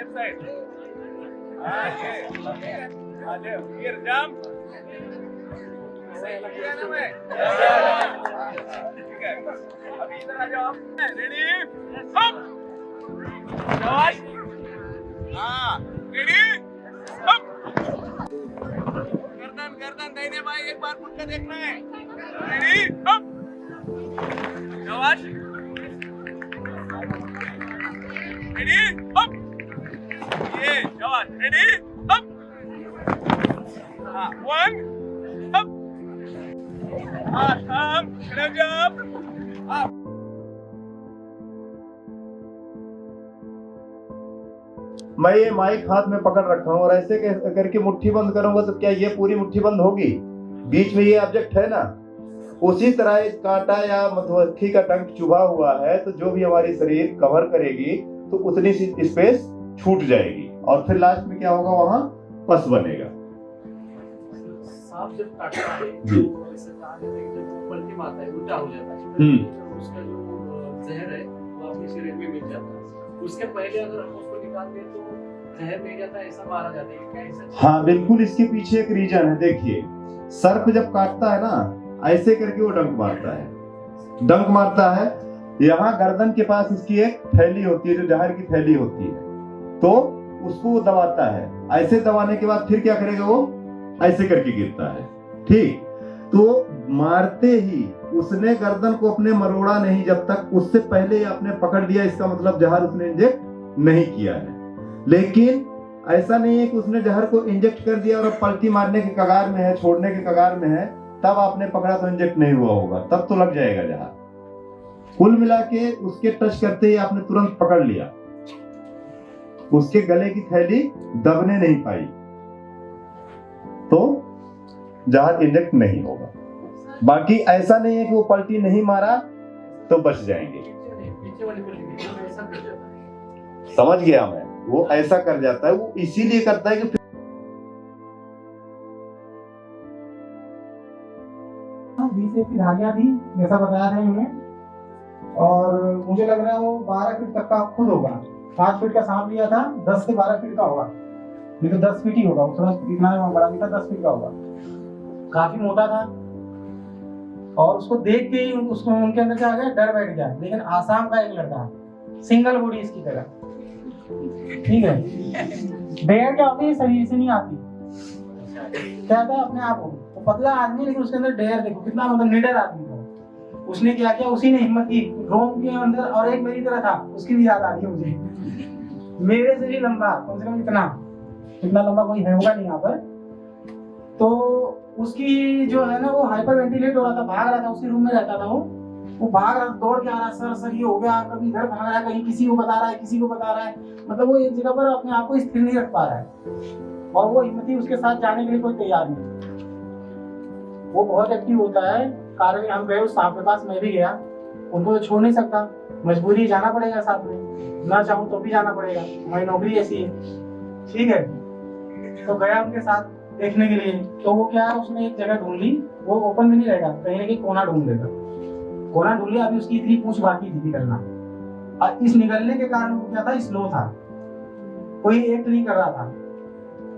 Left side. हाँ ये फिर जंप। सही किया ना मैं? ठीक है, अभी इधर आ जाओ। Ready, up. शाबाश। हाँ, रेडी, अप। गर्दन गर्दन दाहिने बाएं एक बार मुड़ के देखना है। Ready, up. शाबाश। Ready, up. ये शाबाश। Ready, up. हाँ, 1 अप। हाँ, खड़े हो जाओ। अप। मैं ये माइक हाथ में पकड़ रखा हूँ और ऐसे करके मुट्ठी बंद करूंगा तो क्या ये पूरी मुट्ठी बंद होगी? बीच में ये ऑब्जेक्ट है ना, उसी तरह इस कांटा या मधुमक्खी का डंक चुभा हुआ है तो जो भी हमारी शरीर कवर करेगी तो उतनी सी स्पेस छूट जाएगी और फिर लास्ट में क्या होगा, वहां पस बनेगा। सांप जब काटता है जी। तो ऐसे कान में जब पलटी मारता है उल्टा हो जाता है, तो उसका जो जहर है वो अपने शरीर में मिल जाता है। उसके पहले अगर हम उसको निकाल दें तो जहर नहीं जाता, ऐसा मारा जाता है क्या? ऐसा? हाँ बिल्कुल, इसके पीछे एक रीजन है। देखिए, सर्प जब काटता है ना, ऐसे करके वो डंक मारता है। डंक मारता है, यहाँ गर्दन के पास उसकी एक थैली होती है जो जहर की थैली होती है, तो उसको वो दबाता है। ऐसे दबाने के बाद फिर क्या करेगा, वो ऐसे करके गिरता है। ठीक, तो मारते ही उसने गर्दन को अपने मरोड़ा नहीं, जब तक उससे पहले ही आपने पकड़ लिया, इसका मतलब जहर उसने इंजेक्ट नहीं किया है। लेकिन ऐसा नहीं है कि उसने जहर को इंजेक्ट कर दिया और अब पलटी मारने के कगार में है, छोड़ने के कगार में है, तब आपने पकड़ा तो इंजेक्ट नहीं हुआ होगा, तब तो लग जाएगा जहर। कुल मिला के उसके टच करते ही आपने तुरंत पकड़ लिया, उसके गले की थैली दबने नहीं पाई, तो जहर इंजेक्ट नहीं होगा। बाकी ऐसा नहीं है कि वो पलटी नहीं मारा तो बच जाएंगे। पीछे वाली पलटी ऐसा कर जाता है। समझ गया मैं, वो ऐसा कर जाता है, वो इसीलिए करता है कि बीच एक धारियां थी जैसा बताया था इन्होंने, और मुझे लग रहा है वो 12 फीट तक का खुद होगा। 5 फीट का सांप लिया था, 10 से 12 फीट का होगा, नहीं तो 10 फीट ही होगा, थोड़ा इतना बड़ा नहीं था, 10 फीट का होगा। काफी मोटा था और उसको देख के ही उसको उनके अंदर क्या आ गया, डर बैठ गया। लेकिन आसाम का एक लड़का, सिंगल बॉडी इसकी तरह, ठीक है, डेयर क्या होती है, शरीर से नहीं आती, क्या था अपने आप को, वो पतला आदमी लेकिन उसके अंदर डेयर देखो कितना, मतलब निडर आदमी था। उसने क्या किया, उसी ने हिम्मत की, रोम के अंदर, और एक मेरी तरह था, उसकी भी याद आ रही है मुझे, मेरे से भी लंबा, कम से कम इतना लंबा कोई है होगा नहीं यहाँ पर। तो उसकी जो है ना, वो हाइपर वेंटिलेट हो रहा था, भाग रहा था, उसी रूम में रहता था वो भाग रहा, दौड़ के आ रहा, सर ये हो गया, कभी इधर भाग रहा है, कहीं किसी को बता रहा है, किसी को बता रहा है, मतलब वो एक जगह पर अपने आप को स्थिर नहीं रख पा रहा है। और वो हिम्मती उसके साथ जाने के लिए कोई तैयार नहीं, वो बहुत एक्टिव होता है। कारण हम गए उस सांप के पास, मैं भी गया, उनको तो छोड़ नहीं सकता, मजबूरी जाना पड़ेगा साथ में, ना चाहूँ तो भी जाना पड़ेगा, हमारी नौकरी ऐसी है, ठीक है। तो गया उनके साथ देखने के लिए, तो वो क्या है, उसने एक जगह ढूंढ ली, वो ओपन में नहीं रहेगा, कहीं ना कहीं कोना ढूंढ लेगा, कोना ढूंढ लिया। अभी उसकी इतनी पूंछ बाकी थी निकलना, और इस निकलने के कारण वो क्या था, स्लो था, कोई एक्ट नहीं कर रहा था,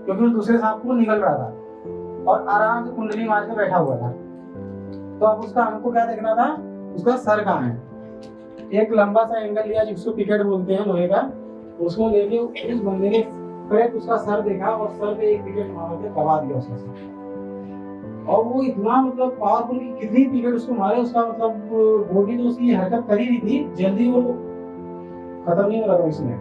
क्योंकि वो दूसरे सांप को निकल रहा था और आराम से कुंडली मार के बैठा हुआ था। तो अब उसका हमको क्या देखना था, उसका सर कहाँ है। एक लंबा सा एंगल लिया जिसको पिकेट बोलते हैं लोहे का, उसको लेके उस बंदे ने करेक्ट उसका सर देखा और सर पे एक पिकेट मार के दबा दिया उसका सर। और वो इतना मतलब पावरफुल कि कितनी पिकेट उसको मारे, उसका मतलब बॉडी तो उसकी हरकत कर ही रही थी, जल्दी वो खत्म नहीं हो रहा था उसने।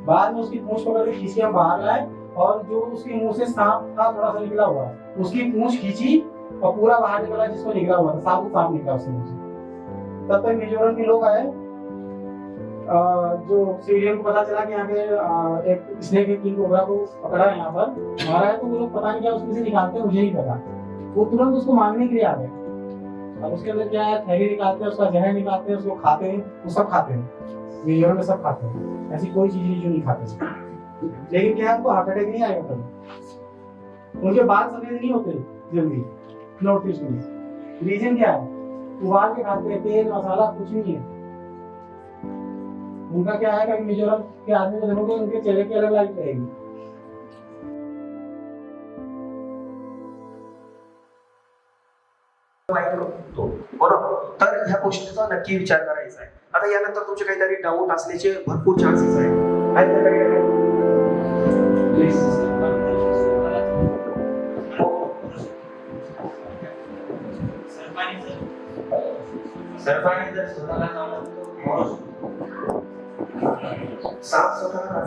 बाद में उसकी पूंछ पकड़ के खींची, हम बाहर लाए और जो उसके मुंह से सांप था थोड़ा सा निकला हुआ, उसकी पूंछ खींची और पूरा बाहर निकला जिसको निकला हुआ था, सांप निकला उसके मुंह से। तब तक मिजोरम के लोग आए, जो सिविलियन को पता चला कि यहाँ पे एक स्नेक किंग कोबरा को पकड़ा है, यहाँ पर मारा है, तो वो लोग पता नहीं क्या उसमें से निकालते हैं, मुझे नहीं पता, वो तुरंत उसको मारने के लिए आ गए। अब उसके अंदर क्या है, थैली निकालते हैं, उसका जहर निकालते हैं, उसको खाते हैं, वो सब खाते हैं, मिजोरम में सब खाते हैं, ऐसी कोई चीज नहीं जो नहीं खाते। लेकिन क्या है, उनको हार्ट अटैक नहीं आएगा कभी, उनके बाल सफेद नहीं होते जल्दी नॉर्थ ईस्ट में। रीजन क्या है, उबाल के खाते हैं, तेल मसाला कुछ नहीं है, उनका क्या है कि मिजोरम के आदमी को देखोगे उनके चेहरे की अलग लाइट रहेगी। तो बरोबर, तर ह्या गोष्टीचा नक्की विचार करायचा आहे. आता यानंतर तुमचे काहीतरी डाऊट असण्याचे भरपूर चान्सेस आहेत. आहेत ना काही? सरपाणी जर स्वतःला जाऊन साफ स्वतःला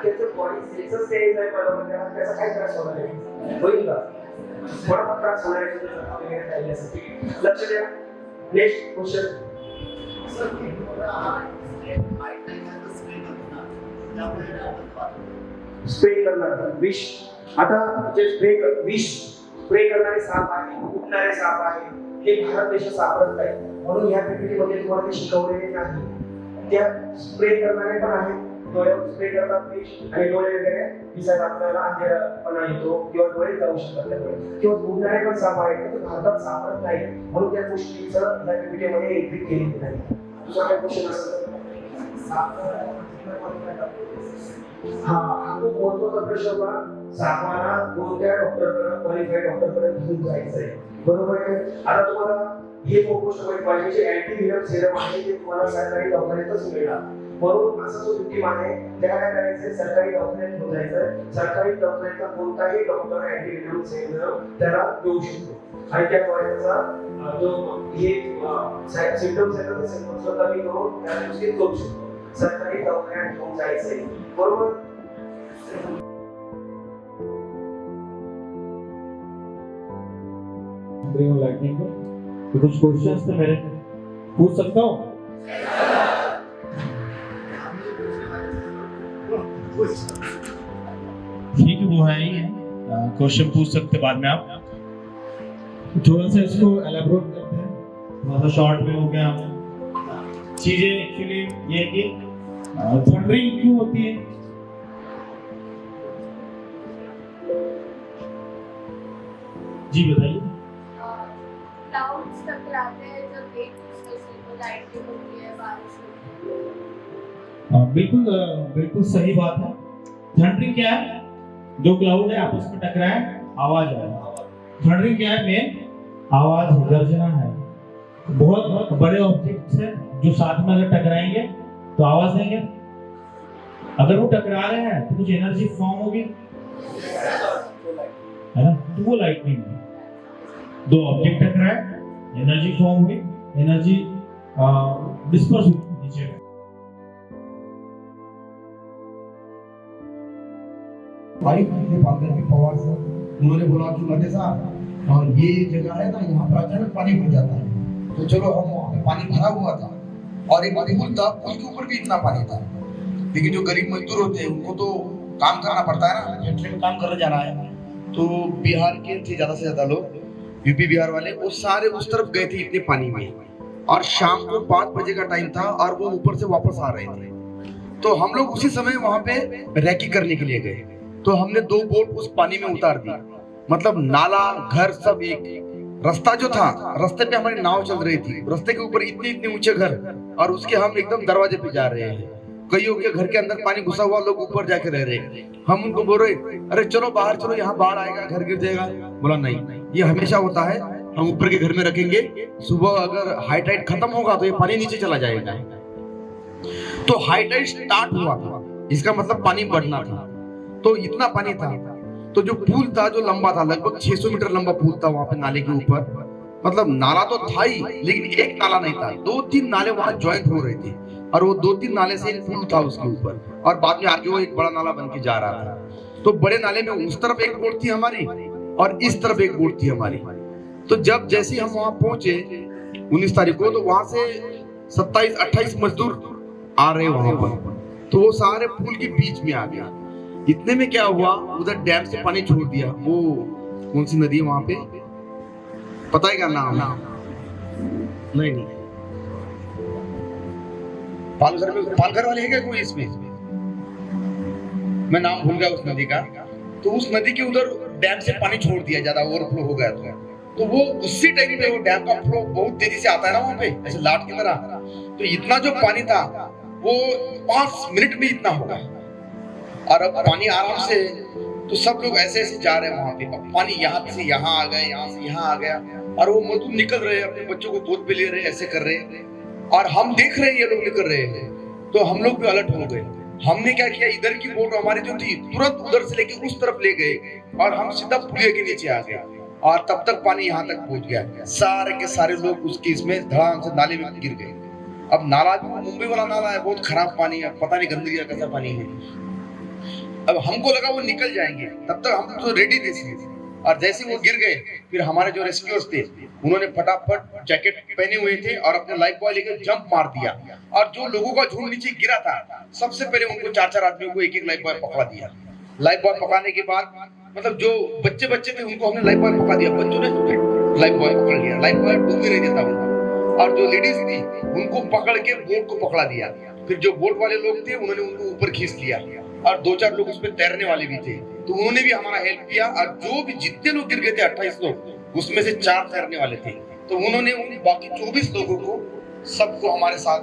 त्याचं बॉडी सेन्सर स्टेज आहे बरोबर, त्याला त्याचा काय त्रास होणार आहे होईल का? थोडा त्रास होणार आहे. लक्ष द्या. Next question. स्प्रे करणार विष. आता जे विष स्प्रे करणारे साप आहे, उठणारे साप आहे, हे भारत देशात सापडत नाही, म्हणून या पीपीटीमध्ये तुम्हाला ते शिकवलेले नाही. त्या स्प्रे करणारे पण आहेत, डोळ्यावर स्प्रे करतात विष आणि डोळे वगैरे दिसायला आपल्याला अंधेरपणा येतो किंवा डोळे जाऊ शकतात त्यामुळे, किंवा उडणारे पण साप आहेत ते भारतात सापडत नाही, म्हणून त्या गोष्टीचं या पीपीटीमध्ये एंट्री केलेली नाही. दुसरा काय क्वेश्चन असेल? हा आपण बोलतो तर प्रश्न सापाला कोणत्या डॉक्टरकडे, क्वालिफाईड डॉक्टरकडे घेऊन जायचं आहे, बरोबर आहे. आता तुम्हाला हे गोष्ट माहिती पाहिजे जे अँटीव्हिरल सेरम आहे ते तुम्हाला सरकारी दवाखान्यातच मिळणार, म्हणून असा जो सिस्टीम आहे त्याला काय करायचं, सरकारी दवाखान्यात घेऊन जायचं. सरकारी दवाखान्यातला कोणताही डॉक्टर अँटीव्हिरल सेरम त्याला देऊ शकतो आणि त्याद्वारे त्याचा जो हे सिम्पटम्स आहेत ते सिम्पटम्स कमी करून त्या व्यवस्थित करू शकतो. सरकारी दवाखान्यात घेऊन जायचंय, बरोबर. लाइटनिंग तो कुछ क्वेश्चंस थे मेरे, पूछ सकता हूँ? ठीक है, वो है ही है, क्वेश्चन पूछ सकते बाद में आप. थोड़ा सा इसको एलेबोरेट करते हैं, थोड़ा सा शॉर्ट में हो गया. चीजें एक्चुअली ये है कि थंडरिंग क्यों होती है? जी बताइए. क्लाउड्स टकराते हैं जब एक दूसरे से, तो लाइटनिंग होती है, बारिश होती है. बिल्कुल बिल्कुल सही बात है. थंडरिंग क्या है? दो क्लाउड है आपस में टकराए, आवाज आए. थंडरिंग क्या है? मेन आवाज है, गर्जना है. बहुत बड़े ऑब्जेक्ट्स हैं जो साथ में अगर टकराएंगे तो आवाज देंगे. अगर वो टकरा रहे हैं तो कुछ एनर्जी फॉर्म होगी, है ना, तो वो लाइटनिंग है. दो ऑब्जेक्ट टकराए, एनर्जी फॉर्म हुई, एनर्जी डिस्पर्स हुई नीचे. भाई अपने फादर के पवार से उन्होंने बोला कि मध्य साहब और ये जगह है ना, यहाँ पर अचानक पानी भर जाता है, तो चलो हम वहाँ पे पानी भरा हुआ था और एक पुल था, पुल के ऊपर भी इतना पानी था, लेकिन जो गरीब मजदूर होते हैं उनको तो काम करना पड़ता है ना, फैक्ट्री में काम करने जाना है. तो बिहार के थे ज्यादा से ज्यादा लोग, यूपी बिहार वाले, वो सारे उस तरफ गए थे इतने पानी में, और शाम को 5 बजे का टाइम था और वो ऊपर से वापस आ रहे थे. तो हम लोग उसी समय वहां पे रैकी करने के लिए गए, तो हमने 2 बोट उस पानी में उतार दी. मतलब नाला, घर सब एक. रास्ता जो था, रास्ते पे हमारी नाव चल रही थी, रास्ते के ऊपर इतने इतने ऊंचे घर, और उसके हम एकदम दरवाजे पे जा रहे हैं. कईयों के घर के अंदर पानी घुसा हुआ, लोग ऊपर जाके रह रहे. हम उनको बोल रहे, अरे चलो बाहर चलो, यहाँ बाढ़ आएगा, घर गिर जाएगा. बोला नहीं, ये हमेशा होता है, हम ऊपर के घर में रखेंगे, सुबह अगर हाई टाइड खत्म होगा तो ये पानी नीचे चला जाएगा. तो हाई टाइड स्टार्ट हुआ था, इसका मतलब पानी बढ़ना था. तो इतना पानी था, तो जो पुल था जो लंबा था, लगभग 600 मीटर लंबा पुल था वहां पे नाले के ऊपर. मतलब नाला तो था ही, लेकिन एक नाला नहीं था, 2-3 नाले वहां ज्वाइंट हो रहे थे, और वो 2-3 नाले से एक पुल था उसके ऊपर, और बाद में आगे वो एक बड़ा नाला बन के जा रहा था. तो बड़े नाले में उस तरफ एक बोट थी हमारी और इस तरफ एक बोट थी हमारी. तो जब जैसे ही हम वहां पहुंचे 19 तारीख को, तो वहां से 27-28 मजदूर आ रहे वहां पर, तो वो सारे पुल के बीच में आ गया. इतने में क्या हुआ, उधर डैम से पानी छोड़ दिया. वो कौन सी नदी है वहां पे, पता है क्या नाम? नहीं, पालघर में, पालघर वाले है क्या कोई इसमें? मैं नाम भूल गया उस नदी का. तो उस नदी के उधर डैम से पानी छोड़ दिया, ज्यादा ओवरफ्लो हो गया था. तो वो उसी टाइम पे वो डैम का फ्लो बहुत तेजी से आता है ना वहाँ पे, ऐसे लाट की तरह। तो इतना जो पानी था वो 5 मिनट में इतना होगा, और अब पानी आराम से, तो सब लोग ऐसे ऐसे जा रहे हैं वहाँ पे। अब पानी यहाँ से यहाँ आ गया, यहाँ से यहाँ आ गया, और वो मजदूर निकल रहे हैं, अपने बच्चों को गोद पे ले रहे हैं, ऐसे कर रहे हैं, और हम देख रहे हैं ये लोग निकल रहे हैं। तो हम लोग भी अलर्ट हो गए। हमने क्या किया, इधर की बोट हमारी जो थी तुरंत उधर से लेके उस तरफ ले गए, और हम सीधा पुलिया के नीचे आ गए, और तब तक पानी यहाँ तक पहुंच गया। सारे के सारे लोग उसके इसमें धड़ाम से नाले में गिर गए। अब नाला मुंबई वाला नाला है, बहुत खराब पानी है, पता नहीं गंदगी का कैसा पानी है। अब हमको लगा वो निकल जाएंगे, तब तक हम तो रेडी थे, और जैसे वो गिर गए, फिर हमारे जो रेस्क्यूअर्स थे उन्होंने फटाफट जैकेट पहने हुए थे और अपने लाइफ बॉय लेकर जंप मार दिया, और जो लोगों का झुंड नीचे गिरा था सबसे पहले उनको 4-4 आदमियों को एक-एक लाइफ बॉय पकड़ा दिया। लाइफ बॉय पकड़ने के बाद मतलब जो बच्चे थे उनको हमने लाइफ बॉय पकड़ा दिया, बच्चों ने लाइफ बॉय पकड़ लिया, लाइफ बॉय डूबने नहीं देता उनको, और जो लेडीज थी उनको पकड़ के बोट को पकड़ा दिया। फिर जो बोट वाले लोग थे उन्होंने उनको ऊपर खींच लिया, और 2-4 लोग उसमें तैरने वाले भी थे, तो उन्होंने भी हमारा हेल्प किया। और जो भी जितने लोग गिर गए थे 28 लोग, उसमें से 4 तैरने वाले थे, तो उन्होंने उन बाकी 24 लोगों को सबको हमारे साथ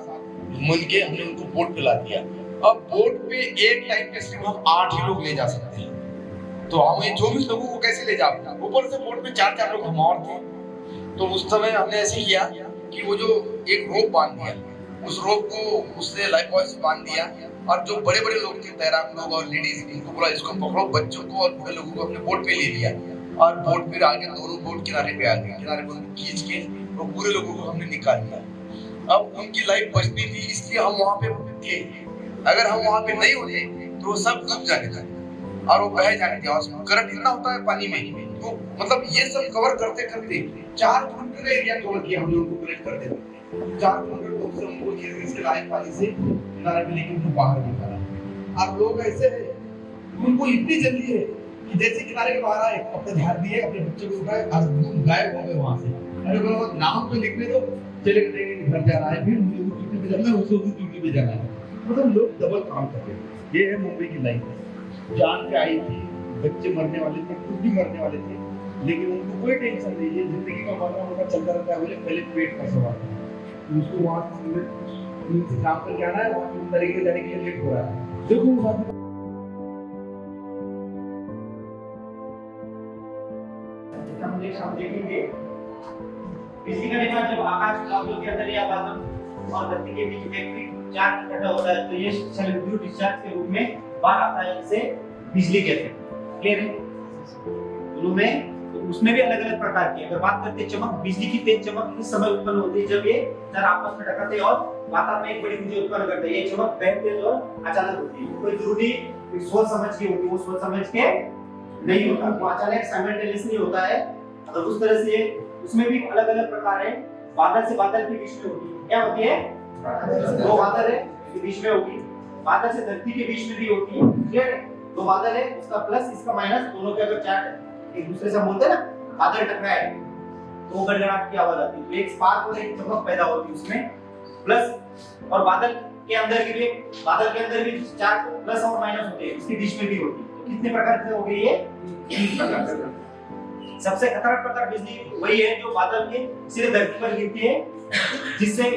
मिलके हमने उनको बोट पे ला दिया। अब बोट पे एक टाइम पे सिर्फ हम 8 ही लोग ले जा सकते हैं, तो हम ये 24 लोगों को कैसे ले जाओ? ऊपर से बोट में 4-4 लोग हम और थे। तो उस समय हमने ऐसे किया कि वो जो एक रोप बांध दिया, उस रोप को उसने लाइफ बॉय से बांध दिया, और जो बड़े बड़े लोग थे, तैराक लोग और लेडीज, इनको बोला इसको पकड़ो, बच्चों को और बूढ़े लोगों को अपने बोट पे ले लिया, और बोट फिर आगे दोनों बोट किनारे पे आ गए, किनारे पर खींच के और पूरे लोगों को हमने निकाल लिया। अब उनकी लाइफ बचती थी, इसलिए हम वहाँ पे थे। अगर हम वहाँ पे नहीं होते तो वो सब डूब जाने थे और वो बह जाने थे, और करंट इतना होता है पानी में, तो मतलब ये सब कवर करते करते 4 किलोमीटर का एरिया कवर किया हमने उनको कलेक्ट करते थे। 4 किलोमीटर दूर से उनको खींच के लाए, पानी से किनारे पे लेके उनको बाहर निकाला। और लोग ऐसे हैं, उनको इतनी जल्दी है कि जैसे किनारे के बाहर आए, अपने ध्यान दिए, अपने बच्चों को उठाए और गायब हो गए वहां से। अरे बोलो नाम तो लिखने दो, चले गए घर जाना है, फिर ड्यूटी पे जाना है, उसको ड्यूटी पे जाना है, मतलब लोग डबल काम कर रहे हैं। ये है मुंबई की लाइफ। जान के आई थी, बच्चे मरने वाले थे, खुद भी मरने वाले थे, लेकिन उनको कोई टेंशन नहीं है, जिंदगी का मरना उनका चलता रहता है। बोले पहले पेट का सवाल है, उसको वहां से काम करके आना है, वहां से तरीके जाने के लिए लेट हो रहा है। देखो हम देखेंगे बिजली का नियम जब आकाश बादलों के अंदर या बादल और धरती के बीच में चार्ज इकट्ठा होता है, तो ये शैल विद्युत डिस्चार्ज के रूप में बाहर आता है, इसे बिजली कहते हैं। क्लियर है? दोनों में तो उसमें भी अलग अलग प्रकार की, अगर बात करते हैं चमक, बिजली की तेज चमक किस समय उत्पन्न होती है? जब ये तार आपस में टकराते हैं और वातावरण में एक बड़ी बिजली उत्पन्न करते हैं। ये चमक बेहद तेज और अचानक होती है, कोई जरूरी सोच समझ के होती है, वो सोच समझ के नहीं होता, वो अचानक साइमल्टेनियसली होता है। तो उस तरह से उसमें भी अलग अलग प्रकार है। बादल से बादल के बीच में होती है, क्या होती है? दो बादल है इसके बीच में होगी, बादल से धरती के बीच में भी होती है। क्लियर है? दो बादल है, उसका प्लस इसका माइनस, दोनों के अगर चार्ज एक दूसरे से बोलते हैं ना, बादल टकराए तो गड़गड़ाहट की आवाज आती है, तो एक स्पार्क और एक चमक पैदा होती है उसमें। प्लस और बादल के अंदर भी चार्ज प्लस और माइनस होते हैं, इसके बीच में भी होती है। तो कितने प्रकार से हो गई ये? 3 प्रकार से। सबसे खतरनाक प्रकार बिजली वही है जो बादल के सीधे धरती पर गिरती है, जिससे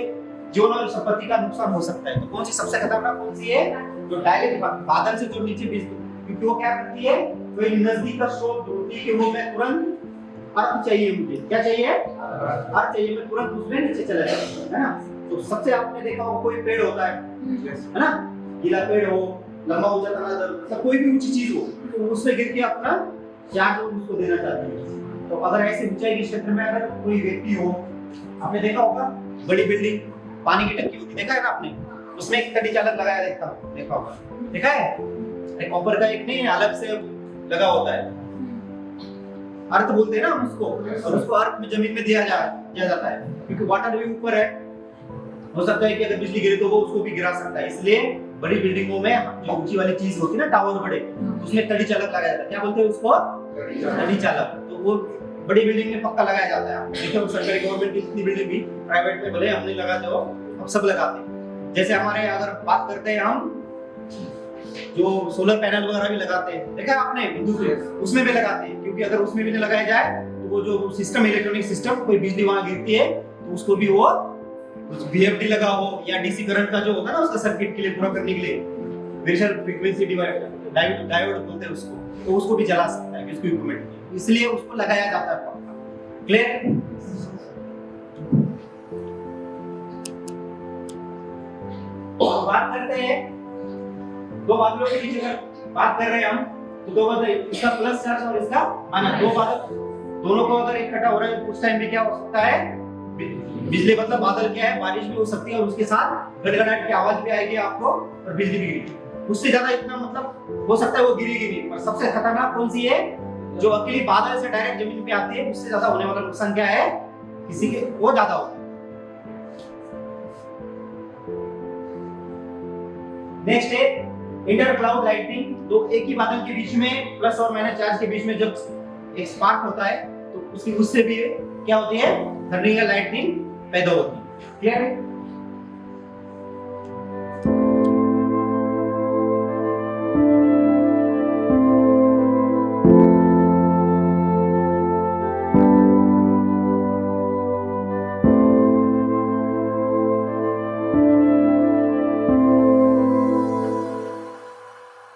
जीवन और संपत्ति का नुकसान हो सकता है। तो कौन सी सबसे खतरनाक कौन सी है? जो डायरेक्ट बादल से जो नीचे बिजली, क्योंकि वो क्या करती है, तो नजदीक का स्रोत ढूंढती है, वो मैं तुरंत अर्थ चाहिए, मुझे क्या चाहिए? अर्थ चाहिए, मैं तुरंत उसमें नीचे चला जाता हूं, है ना? तो सबसे आपने देखा होगा कोई पेड़ होता है ना, गीला पेड़ हो, लंबा ऊंचा तना, कोई भी ऊंची चीज हो, तो उसमें गिर के अपना चार्ज उसको देना चाहते हैं। तो अगर ऐसे ऊंचाई के क्षेत्र में अगर कोई व्यक्ति हो, आपने देखा होगा बड़ी बिल्डिंग पानी की टंकी होती, देखा है ना आपने, उसमें एक तड़ी चालक लगाया देखा होगा, देखा है? एक कॉपर का एक नहीं अलग से लगा होता है, अर्थ बोलते हैं ना हम उसको, और उसको अर्थ में जमीन में दिया जाता है, क्योंकि वाटर भी ऊपर है, हो सकता है कि अगर बिजली गिरे तो वो उसको भी गिरा सकता है। इसलिए बड़ी बिल्डिंगों में जो ऊंची वाली चीज होती है ना, टावर बड़े, उसमें तड़ी चालक लगाया जाता है। क्या बोलते हैं उसको? तड़ी चालक। तो वो बड़ी बिल्डिंग में पक्का लगाया जाता है। देखो सरकारी गवर्नमेंट की जितनी बिल्डिंग भी, प्राइवेट में भले हम नहीं लगाते हो, हम सब लगाते हैं। जैसे हमारे अगर बात करते हैं हम जो सोलर पैनल वगैरह भी लगाते हैं, देखा आपने विद्युत, उसमें भी लगाते हैं, क्योंकि अगर उसमें भी नहीं लगाया जाए तो वो वो जो सिस्टम, इलेक्ट्रॉनिक सिस्टम, कोई बिजली वहां गिरती है तो उसको भी वो VFD लगा हो या DC करंट का जो होता है ना उसका सर्किट के लिए पूरा करने के लिए वेरिएशन फ्रीक्वेंसी डायोड बोलते हैं उसको, तो उसको भी जला सकता है इसको इक्विपमेंट, इसलिए उसको लगाया जाता है। क्लियर? बात करते हैं दो बादलों के बीच अगर बात कर रहे हैं हम तो दो बादल, इसका प्लस चार्ज और इसका माइनस, दो बादल दोनों को अगर इकट्ठा हो रहा है उस टाइम पे क्या हो सकता है, बिजली मतलब बादल क्या है, बारिश भी हो सकती है और उसके साथ गड़गड़ाहट की आवाज भी आएगी आपको और बिजली भी गिरेगी। उससे ज्यादा इतना मतलब हो सकता है वो गिरेगी नहीं, पर सबसे खतरनाक कौन सी है, जो अकेली बादल से डायरेक्ट जमीन पे आती है, उससे ज्यादा होने वाला नुकसान क्या है, किसी के वो ज्यादा होता है। नेक्स्ट है इंटर क्लाउड लाइटनिंग। तो एक ही बादल के बीच में प्लस और माइनस चार्ज के बीच में जब एक स्पार्क होता है तो उसकी उससे भी क्या होती है, थंडरिंग या लाइटनिंग पैदा होती है। क्लियर है?